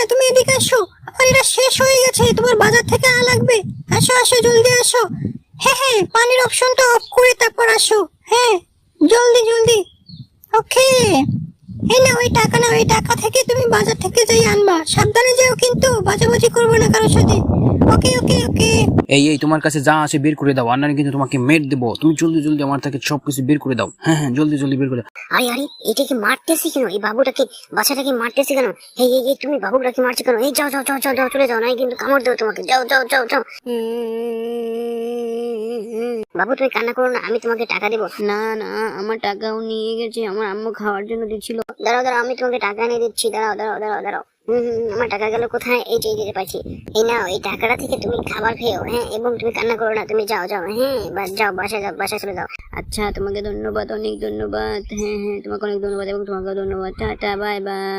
না, তুমি এদিকে আসো। আমার এটা শেষ হয়ে গেছে, তোমার বাজার থেকে লাগবে। আসো আসো, জলদি আসো। হ্যাঁ হ্যাঁ, পানির অপশনটা অফ করে তারপর আসো। হ্যাঁ, জলদি জলদি। ওকে, এই না ওই টাকা, না ওই টাকা থেকে তুমি বাজার থেকে যাই আনবা। সাবধানে যেও কিন্তু, বাজাবাজি করবো না কারোর সাথে। ওকে ওকে ওকে। এই তোমার কাছে যা আছে বের করে দাও, আর নাহলে কিন্তু তোমাকে মেট দেবো। তুমি জলদি জলদি আমার থেকে সবকিছু বের করে দাও। হ্যাঁ হ্যাঁ, জলদি জলদি বের করে দাও। আরে আরে, এটাকে মারতেছি কেন? এই বাবুটাকে, বাচ্চাটাকে মারতেছি কেন? এই তুমি বাবুটাকে মারছো কেন? এই যাও যাও যাও যাও যাও, চলে যাও, নাই কিন্তু কামড় দেবো তোমাকে। যাও যাও যাও যাও। বাবু তুমি কান্না করো না, আমি তোমাকে টাকা দেবো। না না, আমার টাকাও নিয়ে গেছে, আমার আম্মু খাওয়ার জন্য দিচ্ছিল। দাঁড়াও দাঁড়াও, আমি তোমাকে টাকা এনে দিচ্ছি। দাঁড়াও দাঁড়াও দাঁড়াও দাঁড়াও। আমার টাকা গেল কোথায়? এই যে দিতে পারছি। এই নাও, এই টাকাটা থেকে তুমি খাবার খেও। হ্যাঁ, এবং তুমি কান্না করো না, তুমি যাও যাও। হ্যাঁ, যাও, বাসায় যাও, বাসায় চলে যাও। আচ্ছা, তোমাকে ধন্যবাদ, অনেক ধন্যবাদ। হ্যাঁ হ্যাঁ, তোমাকে অনেক ধন্যবাদ এবং তোমাকেও ধন্যবাদ। Tata, bye bye.